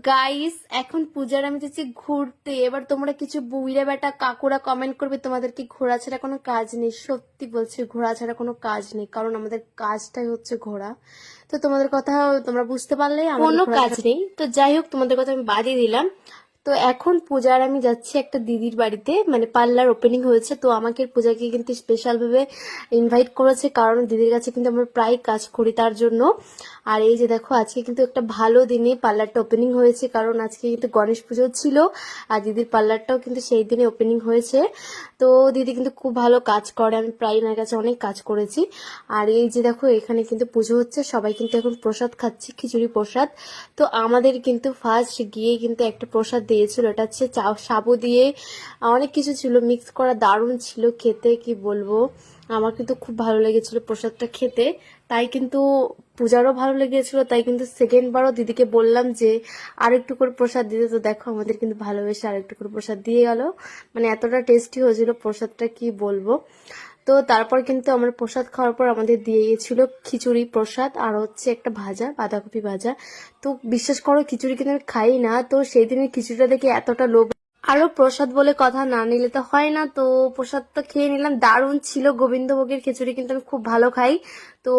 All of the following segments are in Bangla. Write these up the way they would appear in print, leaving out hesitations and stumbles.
গাইস এখন পূজার আমি যাচ্ছি ঘুরতে। এবার তোমরা কিছু বুইরা বেটা কাকুরা কমেন্ট করবে তোমাদের কি ঘোরা ছাড়া কোনো কাজ নেই। সত্যি বলছি, ঘোরা ছাড়া কোনো কাজ নেই, কারণ আমাদের কাজটাই হচ্ছে ঘোরা। তো তোমাদের কথা তোমরা বুঝতে পারলে কোনো কাজ নেই। তো যাই হোক, তোমাদের কথা আমি বাদই দিলাম। তো এখন পূজার আমি যাচ্ছি একটা দিদির বাড়িতে, মানে পার্লার ওপেনিং হয়েছে, তো আমাকে পূজাকে কিন্তু স্পেশাল ভাবে ইনভাইট করেছে, কারণ দিদির কাছে কিন্তু আমরা প্রায় কাজ করি তার জন্য। আর এই যে দেখো, আজকে কিন্তু একটা ভালো দিনে পার্লারটা ওপেনিং হয়েছে, কারণ আজকে কিন্তু গণেশ পুজো ছিল আর দিদির পার্লারটাও কিন্তু সেই দিনে ওপেনিং হয়েছে। তো দিদি কিন্তু খুব ভালো কাজ করে, আমি প্রায় ওনার কাছে অনেক কাজ করেছি। আর এই যে দেখো, এখানে কিন্তু পুজো হচ্ছে, সবাই কিন্তু এখন প্রসাদ খাচ্ছি, খিচুড়ি প্রসাদ। তো আমাদের কিন্তু ফার্স্ট গিয়ে কিন্তু একটা প্রসাদ দিয়েছিল, এটা হচ্ছে সাবু দিয়ে অনেক কিছু ছিল মিক্স করা, দারুণ ছিল খেতে, কি বলবো। আমার কিন্তু খুব ভালো লেগেছিল প্রসাদটা খেতে, তাই কিন্তু পূজারও ভালো লেগেছিল, তাই কিন্তু সেকেন্ড বারও দিদিকে বললাম যে আরেকটু করে প্রসাদ দিতে। তো দেখো, আমাদের কিন্তু ভালোবেসে আরেকটু করে প্রসাদ দিয়ে গেল, মানে এতটা টেস্টি হয়েছিল প্রসাদটা, কি বলবো। তো তারপর কিন্তু আমরা প্রসাদ খাওয়ার পর আমাদের দিয়ে গিয়েছিল খিচুড়ি প্রসাদ আর হচ্ছে একটা ভাজা, বাঁধাকপি ভাজা। তো বিশ্বাস করো, খিচুড়ি কিন্তু আমি খাই না, তো সেই দিনের খিচুড়িটা দেখে এতটা লোভ। আরো প্রসাদ বলে কথা, না নিলে তো হয় না, তো প্রসাদ তো খেয়ে নিলাম, দারুণ ছিল। গোবিন্দভোগের খিচুড়ি কিন্তু আমি খুব ভালো খাই। তো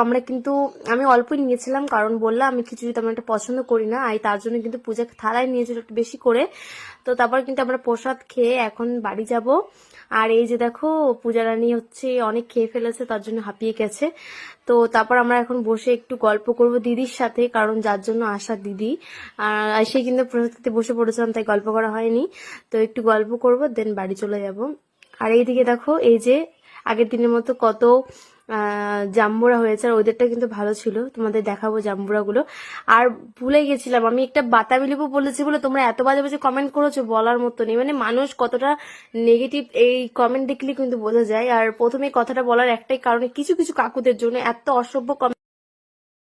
আমরা কিন্তু, আমি অল্পই নিয়েছিলাম, কারণ বললাম আমি খিচুড়ি তেমন একটা পছন্দ করি না, আর তার জন্য কিন্তু পূজা থালায় নিয়েছিল একটু বেশি করে। তো তারপর কিন্তু আমরা প্রসাদ খেয়ে এখন বাড়ি যাব। আর এই যে দেখো, পূজা রানী হচ্ছে অনেক খেয়ে ফেলেছে, তার জন্য হাঁপিয়ে গেছে। তো তারপর আমরা এখন বসে একটু গল্প করব দিদির সাথে, কারণ যার জন্য আসা দিদি আর সে কিন্তু প্রসাদ খেতে বসে পড়েছিলাম, তাই গল্প করা হয়নি। তো একটু গল্প করব, দেন বাড়ি চলে যাব। আর এইদিকে দেখো, এই যে আগের দিনের মতো কত জাম্বুরা হয়েছে, আর ওদেরটা কিন্তু ভালো ছিল, তোমাদের দেখাবো জাম্বুরা গুলো। আর ভুলে গেছিলাম, আমি একটা বাতাবি লেবু বলেছি বলে তোমরা এত বাজে বাজে কমেন্ট করেছো, বলার মতো নেই। মানে মানুষ কতটা নেগেটিভ এই কমেন্ট দেখলে কিন্তু বোঝা যায়। আর প্রথমে কথাটা বলার একটাই কারণে, কিছু কিছু কাকুদের জন্য এত অসভ্য